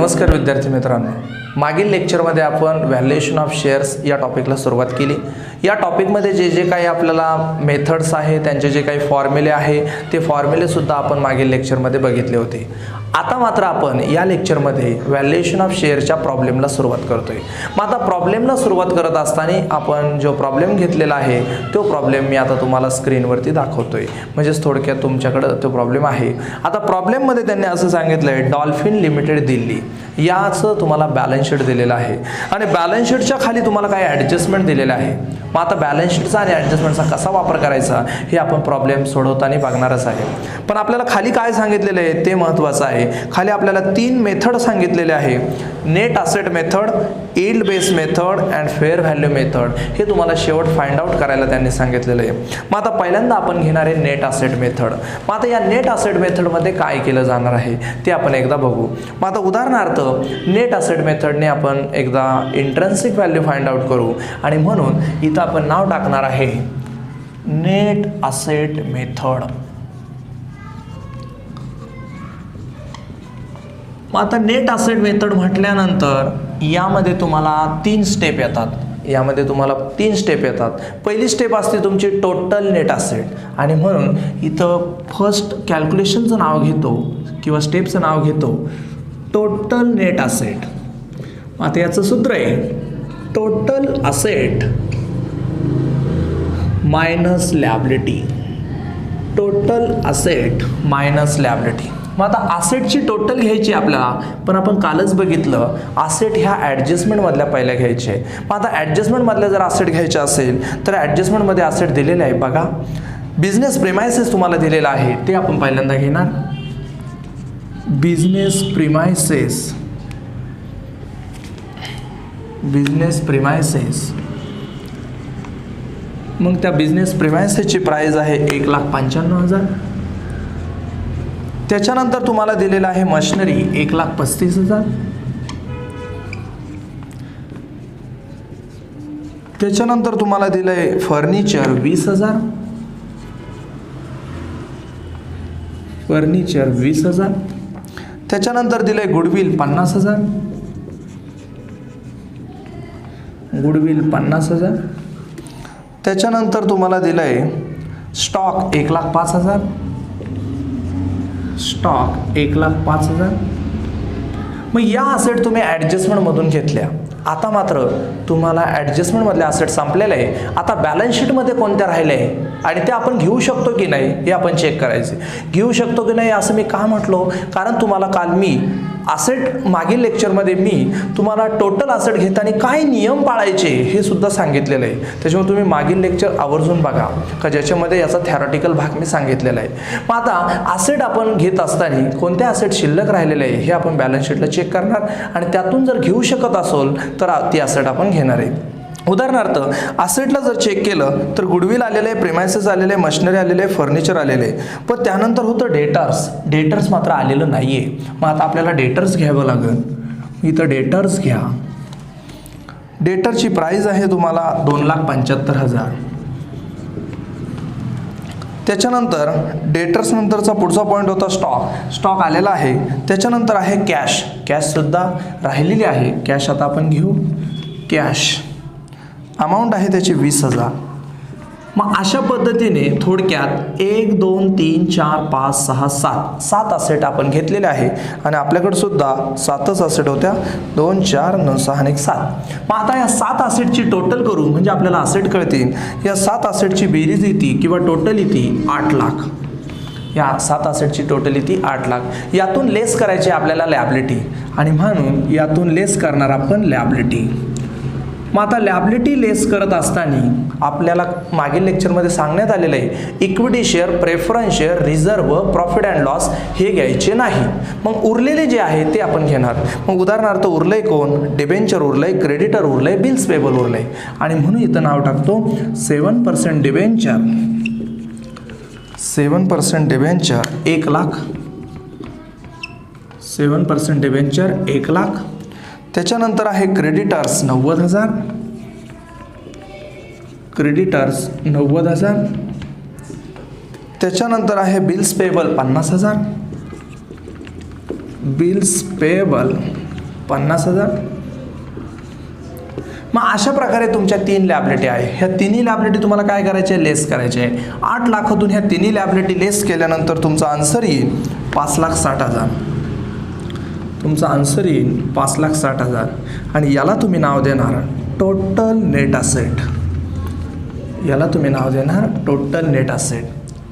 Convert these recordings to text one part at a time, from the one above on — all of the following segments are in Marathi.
नमस्कार विद्यार्थी मित्रांनो, मागील लेक्चरमध्ये आपण व्हॅल्युएशन ऑफ शेअर्स या टॉपिकला सुरुवात केली। या टॉपिकमध्ये जे काही आपल्याला मेथड्स आहे, त्यांचे जे काही फॉर्म्युले आहे ते फॉर्म्युले सुद्धा आपण मागील लेक्चरमध्ये बघितले होते। आता मात्र आपण या लेक्चरमध्ये व्हॅल्युएशन ऑफ शेअरच्या प्रॉब्लेमला सुरुवात करतोय। मग आता प्रॉब्लेमला सुरुवात करत असताना आपण जो प्रॉब्लेम घेतलेला आहे तो प्रॉब्लेम मी आता तुम्हाला स्क्रीनवरती दाखवतोय, म्हणजे थोडक्यात तुमच्याकडे तो प्रॉब्लेम आहे। आता प्रॉब्लेममध्ये त्यांनी असं सांगितलंय, डॉल्फिन लिमिटेड दिल्ली याचं तुम्हाला बॅलन्स शीट दिलेलं आहे आणि बॅलन्स शीटच्या खाली तुम्हाला काही ॲडजस्टमेंट दिलेलं आहे। मग आता बॅलन्स शीटचा आणि ॲडजस्टमेंटचा कसा वापर करायचा हे आपण प्रॉब्लेम सोडवताना बघणारच आहे। पण आपल्याला खाली काय सांगितलेलं आहे ते महत्त्वाचं आहे। खाली आपल्याला 3 मेथड सांगितलेले आहे, net asset method, yield base method and fair value method. हे तुम्हाला शेवट फाइंड आउट करायला त्यांनी सांगितलेलं आहे। मग आता पहिल्यांदा आपण घेणार आहे नेट असेट मेथड। मग आता या नेट असेट मेथडमध्ये काय केलं जाणार आहे ते आपण एकदा बघू। मग आता उदाहरणार्थ नेट असेट मेथडने आपण एकदा इंट्रिन्सिक व्हॅल्यू फाइंड आउट करू आणि म्हणून इथं आपण नाव टाकणार आहे नेट असेट मेथड। मग आता नेट असेट मेथड म्हटल्यानंतर यामध्ये तुम्हाला 3 स्टेप येतात। पहिली स्टेप असते तुमची टोटल नेट असेट आणि म्हणून इथं फर्स्ट कॅल्क्युलेशनचं नाव घेतो किंवा स्टेपचं नाव घेतो टोटल नेट असेट। आता याचं सूत्र आहे total asset minus liability, total asset minus liability. मग आता असेटची टोटल घ्यायची आपल्याला, पण आपण कालच बघितलं असेट ह्या ॲडजस्टमेंटमधल्या पहिल्या घ्यायचे। मग आता ॲडजस्टमेंटमधल्या जर असेट घ्यायचे असेल तर ॲडजस्टमेंटमध्ये असेट दिलेले आहे बघा, बिझनेस प्रिमायसेस तुम्हाला दिलेला आहे ते आपण पहिल्यांदा घेणार। बिझनेस प्रिमायसेस मग त्या बिझनेस प्रिमायसेसची प्राइस आहे 1,95,000। त्याच्यानंतर तुम्हाला दिलेला आहे मशिनरी 1,35,000। त्याच्यानंतर तुम्हाला दिलंय फर्निचर 20,000। त्याच्यानंतर दिलंय गुडविल 50,000। त्याच्यानंतर तुम्हाला दिलंय स्टॉक 1,05,000। मग या असेट तुम्ही ॲडजस्टमेंटमधून घेतल्या। आता मात्र तुम्हाला ॲडजस्टमेंटमधले असेट संपलेले आहे। आता बॅलन्स शीटमध्ये कोणत्या राहिले आहे आणि ते आपण घेऊ शकतो की नाही हे आपण चेक करायचे। घेऊ शकतो की नाही असं मी का म्हटलो, कारण तुम्हाला काल मी असेट मागील लेक्चरमध्ये मी तुम्हाला टोटल असेट घेताना काय नियम पाळायचे हे सुद्धा सांगितलेलं आहे। त्याच्यामुळे तुम्ही मागील लेक्चर आवर्जून बघा का ज्याच्यामध्ये याचा थेरॉटिकल भाग मी सांगितलेला आहे। मग आता असेट आपण घेत असताना कोणते असेट शिल्लक राहिलेले आहे हे आपण बॅलन्स शीटला चेक करणार आणि त्यातून जर घेऊ शकत असेल तर ती असेट आपण घेणार आहे। उदाहरणार्थ असेटला जर चेक केलं तर गुडविल आलेले आहे, प्रिमायसेस आलेले आहे, मशिनरी आलेले आहे, फर्निचर आलेले आहे, पण त्यानंतर होतं डेटर्स मात्र आलेलं नाही आहे। मग आता आपल्याला डेटर्स घ्यावं लागेल। इथं डेटर्स घ्या, डेटरची प्राइस आहे तुम्हाला 2,75,000। त्याच्यानंतर डेटर्स नंतरचा पुढचा पॉईंट होता स्टॉक आलेला आहे। त्याच्यानंतर आहे कॅशसुद्धा राहिलेली आहे। कॅश आता आपण घेऊ, कॅश अमाऊंट आहे त्याची 20,000। मग अशा पद्धतीने थोडक्यात 1 2 3 4 5 6 7 असेट आपण घेतलेले आहे आणि आपल्याकडे सुद्धा 7च असेट होत्या, 2 4 9 6 आणि 7। मग आता या 7 असेटची टोटल करू म्हणजे आपल्याला असेट कळतील। या 7 असेटची बेरीज येते किंवा टोटल येते 8 लाख। या 7 असेटची टोटल येते 8 लाख। यातून लेस करायची आपल्याला लॅबिलिटी आणि म्हणून यातून लेस करणार आपण लॅबिलिटी। मग आता लॅबिलिटी लेस करत असताना आपल्याला मागील लेक्चरमध्ये सांगण्यात आलेलं आहे equity share, preference share, reserve, profit and loss हे घ्यायचे नाही। मग उरलेले जे आहे ते आपण घेणार। मग उदाहरणार्थ उरलंय कोण, डिबेंचर उरलंय, क्रेडिटर उरलंय, बिल्स पेबल उरलंय आणि म्हणून इथं नाव टाकतो 7% डिबेंचर 1 लाख। 7% डिबेंचर 1 लाख। त्याच्यानंतर आहे क्रेडिटर्स 90,000। त्याच्यानंतर आहे बिल्स पेबल 50,000, बिल्स पेबल 50,000. मग अशा प्रकारे तुमच्या 3 लॅबिलिटी आहे. ह्या तिन्ही लॅबिलिटी तुम्हाला काय करायचे, लेस करायचे आहे. 8 लाखातून ह्या तिन्ही लॅबिलिटी लेस केल्यानंतर तुमचा आन्सर येईल 5,60,000. तुमचा आन्सर येईल 5,60,000 आणि याला तुम्ही नाव देणार टोटल नेट असेट. याला तुम्ही नाव देणार टोटल नेट असेट.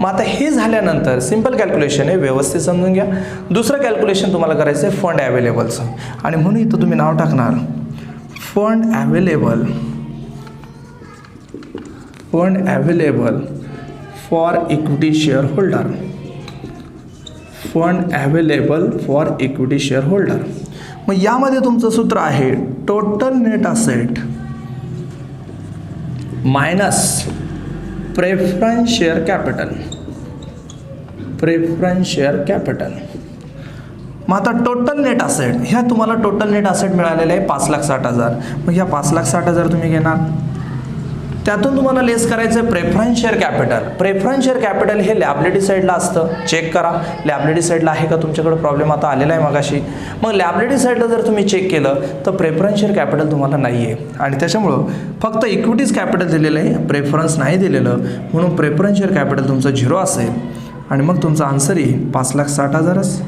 मग आता हे झाल्यानंतर सिंपल कॅल्क्युलेशन आहे, व्यवस्थित समजून घ्या. दुसरं कॅल्क्युलेशन तुम्हाला करायचं आहे फंड अवेलेबलचं, आणि म्हणून इथं तुम्ही नाव टाकणार fund available for equity share holder. Fund available for equity share holder. मग यामध्ये तुमचं सूत्र आहे total net asset minus preference share capital. Preference share capital. मग आता टोटल नेट असेट, ह्या तुम्हाला टोटल नेट असेट मिळालेलं आहे 5,60,000. मग ह्या 5,60,000 तुम्ही घेणार, त्यातून तुम्हाला लेस करायचं आहे preference share capital. Preference share capital हे लॅबिलिटी साईडला असतं. चेक करा लॅबिलिटी साईडला आहे का तुमच्याकडे, प्रॉब्लेम आता आलेला आहे मगाशी. मग लॅबिलिटी साईडला जर तुम्ही चेक केलं तर प्रेफरन्स शेअर कॅपिटल तुम्हाला नाही आहे, आणि त्याच्यामुळं फक्त इक्विटीज कॅपिटल दिलेलं आहे, प्रेफरन्स नाही दिलेलं, म्हणून प्रेफरन्स शेअर कॅपिटल तुमचं 0 असेल आणि मग तुमचा आन्सर येईल 5,60,000.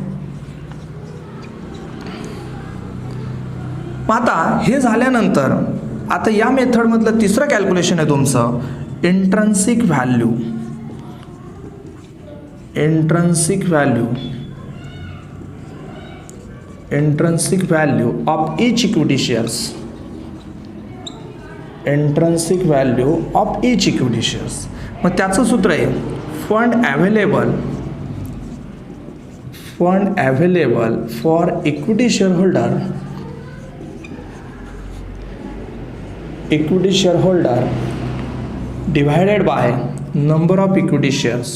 मग आता हे झाल्यानंतर आता या मेथडमधलं तिसरं कॅल्क्युलेशन आहे तुमचं intrinsic value. Intrinsic value of each equity shares. Intrinsic value of each equity shares. मग त्याचं सूत्र आहे fund available for equity share holder. Equity share holder divided by number of equity shares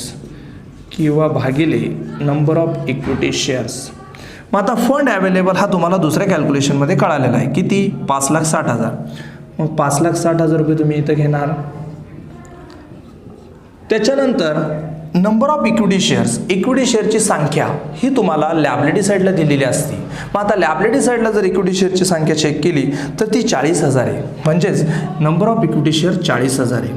किंवा भागिले नंबर ऑफ इक्विटी शेअर्स. मग आता फंड अवेलेबल हा तुम्हाला दुसऱ्या कॅल्क्युलेशनमध्ये कळालेला आहे किती, 5,60,000. मग 5,60,000 रुपये तुम्ही इथं घेणार. त्याच्यानंतर number of equity shares, equity शेअरची संख्या ही तुम्हाला लॅबिलिटी साईडला दिलेली असते. मग आता लॅबिलिटी साईडला जर इक्विटी शेअरची संख्या चेक केली तर ती 40,000 आहे, म्हणजेच नंबर ऑफ इक्विटी शेअर 40,000 आहे.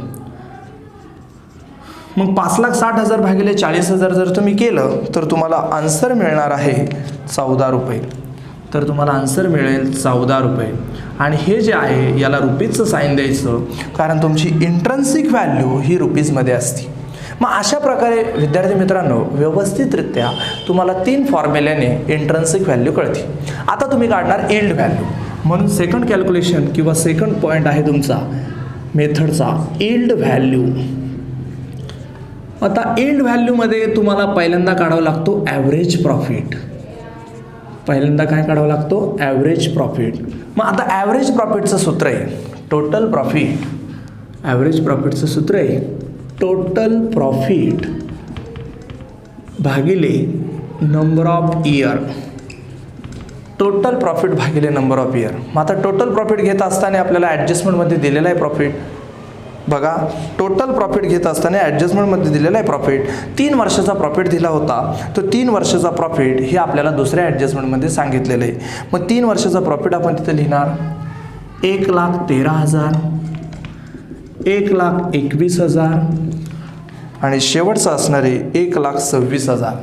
मग 5,60,000 भागिले 40,000 जर तुम्ही केलं तर तुम्हाला आन्सर मिळणार आहे 14 रुपये. तर तुम्हाला आन्सर मिळेल 14 रुपये. आणि हे जे आहे याला रुपीजचं साईन द्यायचं, कारण तुमची इंट्रन्सिक व्हॅल्यू ही रुपीजमध्ये असते. मग अशा प्रकारे विद्यार्थी मित्रांनो व्यवस्थितरित्या तुम्हाला 3 फॉर्म्युल्याने इंट्रन्सिक व्हॅल्यू कळते. आता तुम्ही काढणार यील्ड व्हॅल्यू. म्हणून सेकंड कॅल्क्युलेशन किंवा सेकंड पॉईंट आहे तुमचा मेथडचा यील्ड व्हॅल्यू. आता यील्ड व्हॅल्यूमध्ये तुम्हाला पहिल्यांदा काढावा लागतो ॲव्हरेज प्रॉफिट. पहिल्यांदा काय काढावा लागतो, ॲव्हरेज प्रॉफिट. मग आता ॲव्हरेज प्रॉफिटचं सूत्र आहे टोटल प्रॉफिट. ॲव्हरेज प्रॉफिटचं सूत्र आहे टोटल प्रॉफिट भागिले number of year. Total profit भागिले नंबर ऑफ इयर. मग आता टोटल प्रॉफिट घेत असताना आपल्याला ॲडजस्टमेंटमध्ये दिलेलं आहे प्रॉफिट. बघा टोटल प्रॉफिट घेत असताना ॲडजस्टमेंटमध्ये दिलेला आहे प्रॉफिट. 3 वर्षाचा प्रॉफिट दिला होता, तो 3 वर्षाचा प्रॉफिट हे आपल्याला दुसऱ्या ॲडजस्टमेंटमध्ये सांगितलेलं आहे. मग 3 वर्षाचा प्रॉफिट आपण तिथे लिहिणार 1,13,000, 1,21,000 आणि शेवटचं असणार आहे 1,26,000.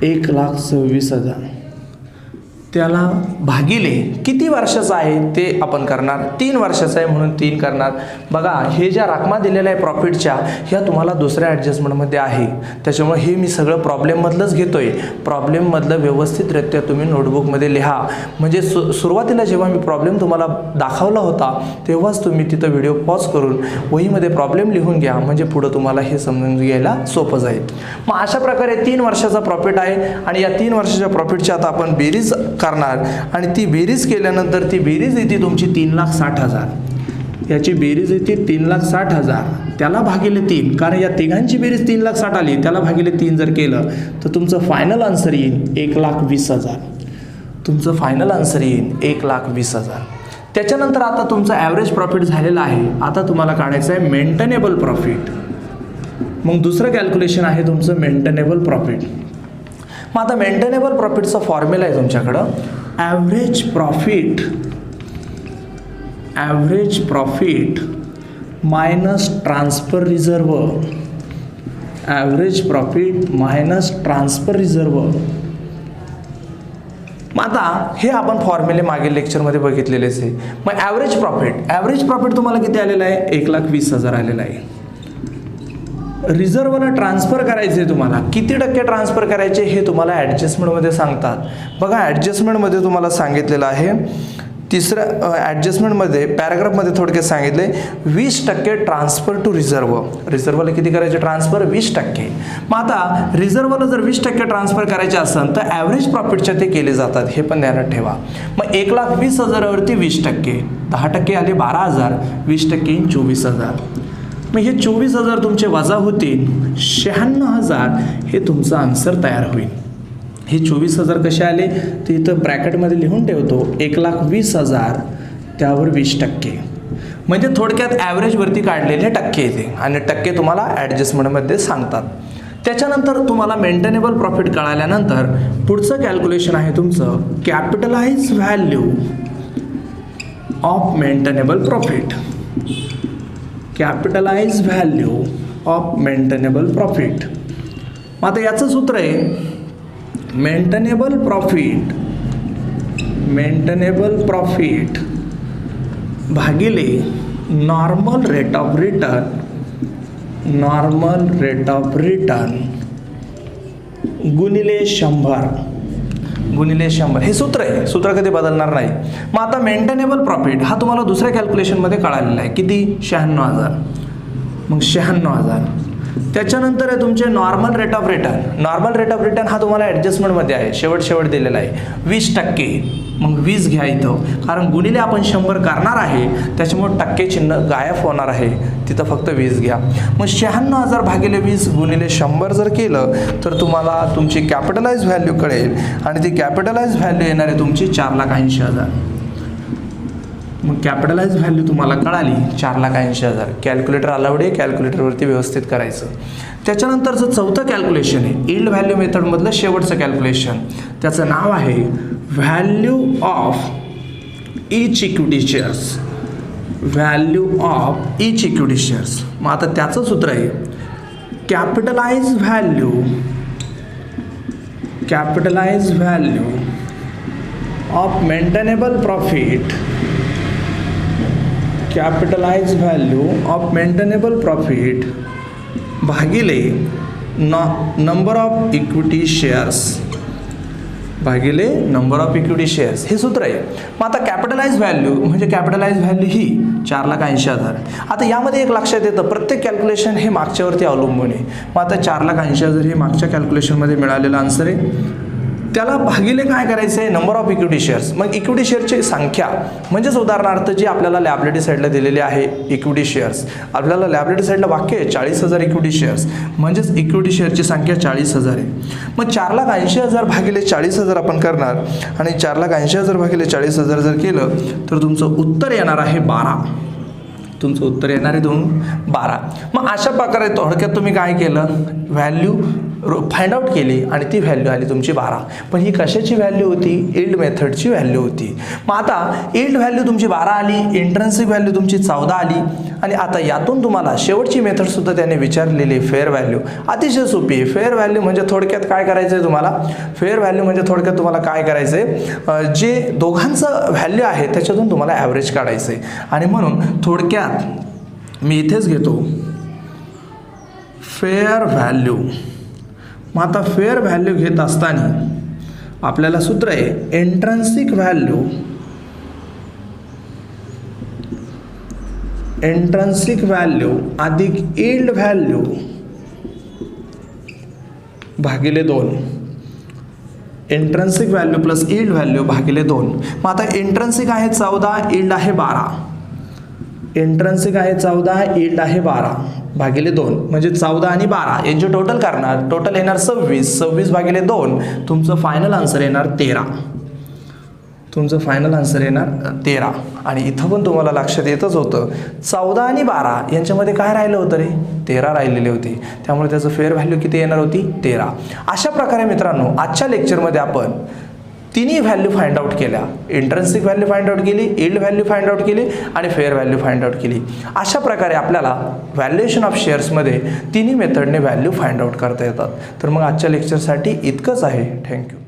1,26,000 त्याला भागिले किती वर्षाचं आहे ते आपण करणार. 3 वर्षाचं आहे म्हणून 3 करणार. बघा हे ज्या रकमा दिलेल्या आहे प्रॉफिटच्या ह्या तुम्हाला दुसऱ्या ॲडजस्टमेंटमध्ये आहे, त्याच्यामुळे हे मी सगळं प्रॉब्लेममधलंच घेतो आहे. प्रॉब्लेममधलं व्यवस्थितरित्या तुम्ही नोटबुकमध्ये लिहा. म्हणजे सुरुवातीला जेव्हा मी प्रॉब्लेम तुम्हाला दाखवला होता तेव्हाच तुम्ही तिथं व्हिडिओ पॉज करून वहीमध्ये प्रॉब्लेम लिहून घ्या, म्हणजे पुढं तुम्हाला हे समजून घ्यायला सोपं जाईल. मग अशा प्रकारे 3 वर्षाचा प्रॉफिट आहे आणि या 3 वर्षाच्या प्रॉफिटची आता आपण बेरीज करणार आणि ती बेरीज केल्यानंतर ती बेरीज येते तुमची 3,60,000. याची बेरीज येते 3,60,000, त्याला भागिले 3, कारण या तिघांची बेरीज 3,60,000 आली, त्याला भागिले 3 जर केलं तर तुमचं फायनल आन्सर येईल 1,20,000. तुमचं फायनल आन्सर येईल 1,20,000. त्याच्यानंतर आता तुमचं ॲव्हरेज प्रॉफिट झालेलं आहे. आता तुम्हाला काढायचं आहे मेंटेनेबल प्रॉफिट. मग दुसरं कॅल्क्युलेशन आहे तुमचं मेंटेनेबल प्रॉफिट. मग आता मेंटेनेबल प्रॉफिटचा फॉर्म्युला आहे तुमच्याकडं average profit minus transfer reserve, average profit minus transfer reserve. मग आता हे आपण फॉर्म्युले मागील लेक्चरमध्ये बघितलेलेच आहे. मग ॲव्हरेज प्रॉफिट तुम्हाला किती आलेला आहे? 1,20,000 आलेला आहे. रिझर्वला ट्रान्सफर करायचे आहे तुम्हाला, किती टक्के ट्रान्सफर करायचे हे तुम्हाला ॲडजस्टमेंटमध्ये सांगतात. बघा ॲडजस्टमेंटमध्ये तुम्हाला सांगितलेलं आहे, तिसऱ्या ॲडजस्टमेंटमध्ये पॅराग्राफमध्ये थोडक्यात सांगितले 20% ट्रान्सफर टू रिझर्वला किती करायचे ट्रान्सफर? 20%. मग आता रिझर्वला जर 20% ट्रान्सफर करायचे असेल तर ॲव्हरेज प्रॉफिटच्या ते केले जातात, हे पण ध्यानात ठेवा. मग 1,20,000वरती 20%, 10% आले 12,000, 20% 24,000. मग हे 24,000 तुमचे वजा होतील, 96,000 हे तुमचं आन्सर तयार होईल. हे 24,000 कसे आले ते इथं ब्रॅकेटमध्ये लिहून ठेवतो. 1,20,000 त्यावर 20%, म्हणजे थोडक्यात ॲव्हरेजवरती काढलेले टक्के येते आणि टक्के तुम्हाला ॲडजस्टमेंटमध्ये सांगतात. त्याच्यानंतर तुम्हाला मेंटेनेबल प्रॉफिट कळाल्यानंतर पुढचं कॅल्क्युलेशन आहे तुमचं capitalise value of maintainable profit. Capitalise value of maintainable profit. मग आता याचं सूत्र आहे मेंटेनेबल प्रॉफिट भागिले नॉर्मल रेट ऑफ रिटर्न गुणिले 100 हे सूत्र आहे, सूत्र कधी बदलणार नाही. मग आता मेंटेनेबल प्रॉफिट हा तुम्हाला दुसऱ्या कॅल्क्युलेशनमध्ये कळालेला आहे, किती? 96,000. मग 96,000 त्याच्यानंतर आहे तुमचे नॉर्मल रेट ऑफ रिटर्न हा तुम्हाला ॲडजस्टमेंटमध्ये आहे, शेवट दिलेला आहे 20%. मग 20 घ्या इथं, कारण गुणिले आपण 100 करणार आहे त्याच्यामुळे टक्के चिन्ह गायब होणार आहे, तिथं फक्त 20 घ्या. मग 96,000 भागिले 20 गुणिले 100 जर केलं तर तुम्हाला तुमची कॅपिटलाइज व्हॅल्यू कळेल आणि ती कॅपिटलाइज व्हॅल्यू येणार आहे तुमची 4,80,000. मग कॅपिटलाइज व्हॅल्यू तुम्हाला कळाली 4,80,000. कॅल्क्युलेटर अलाउड आहे, कॅल्क्युलेटरवरती व्यवस्थित करायचं. त्याच्यानंतरचं चौथं कॅल्क्युलेशन आहे यील्ड व्हॅल्यू मेथडमधलं शेवटचं कॅल्क्युलेशन, त्याचं नाव आहे value of each equity shares. मग आता त्याचं सूत्र आहे capitalise value of maintainable profit भागिले नंबर ऑफ इक्विटी शेअर्स हे सूत्र आहे. मग आता कॅपिटलाइज व्हॅल्यू ही 4,80,000. आता यामध्ये एक लक्षात येतं प्रत्येक कॅल्क्युलेशन हे मागच्यावरती अवलंबून आहे. मग आता 4,80,000 हे मागच्या कॅल्क्युलेशनमध्ये मिळालेलं आन्सर आहे, त्याला भागिले काय करायचं आहे नंबर ऑफ इक्विटी शेअर्स. मग इक्विटी शेअरची संख्या म्हणजेच उदाहरणार्थ जी आपल्याला लॅबिलिटी साईडला दिलेली आहे इक्विटी शेअर्स, आपल्याला लॅबिलिटी साईडला वाक्य आहे 40,000 इक्विटी शेअर्स, म्हणजेच इक्विटी शेअरची संख्या 40,000 आहे. मग 4,80,000 भागिले 40,000 आपण करणार आणि 4,80,000 भागिले 40,000 जर केलं तर तुमचं उत्तर येणार आहे 12. मग अशा प्रकारे थोडक्यात तुम्ही काय केलं, व्हॅल्यू फाइंड आउट केली आणि ती व्हॅल्यू आली तुमची 12. पण ही कशाची व्हॅल्यू होती? यील्ड मेथडची व्हॅल्यू होती. मग आता यील्ड व्हॅल्यू तुमची 12 आली, इंट्रिन्सिक व्हॅल्यू तुमची 14 आली आणि आता यातून तुम्हाला शेवटची मेथड सुद्धा त्याने विचारलेली फेअर व्हॅल्यू. अतिशय सोपी आहे. फेअर व्हॅल्यू म्हणजे थोडक्यात काय करायचं आहे तुम्हाला, काय करायचं आहे, जे दोघांचं व्हॅल्यू आहे त्याच्यातून तुम्हाला ॲव्हरेज काढायचं आहे. आणि म्हणून थोडक्यात मी इथेच घेतो फेअर व्हॅल्यू. मग आता फेअर व्हॅल्यू घेत असताना आपल्याला सूत्र आहे इंट्रिन्सिक व्हॅल्यू अधिक यील्ड व्हॅल्यू भागिले 2. Intrinsic value plus yield value भागिले 2. मग आता इंट्रिन्सिक आहे 14, यील्ड आहे 12. यील्ड आहे 12 भागिले 2 म्हणजे 14 आणि 12 यांचे टोटल करणार, टोटल येणार 26 भागिले 2, तुमचं फायनल आन्सर येणार 13. आणि इथं पण तुम्हाला लक्षात येतच होतं 14 आणि 12 यांच्यामध्ये काय राहिलं होतं रे, 13 राहिलेले होते, त्यामुळे त्याचं फेअर व्हॅल्यू किती येणार होती 13. अशा प्रकारे मित्रांनो आजच्या लेक्चरमध्ये आपण तिन्ही व्हॅल्यू फाइंड आउट केल्या, इंट्रिन्सिक व्हॅल्यू फाइंड आउट केली, यील्ड व्हॅल्यू फाइंड आउट केली आणि फेअर व्हॅल्यू फाइंड आउट केली. अशा प्रकारे आपल्याला व्हॅल्युएशन ऑफ शेअर्समध्ये तिन्ही मेथडने व्हॅल्यू फाइंड आउट करता येतात. तर मग आजच्या लेक्चरसाठी इतकंच आहे. थँक्यू.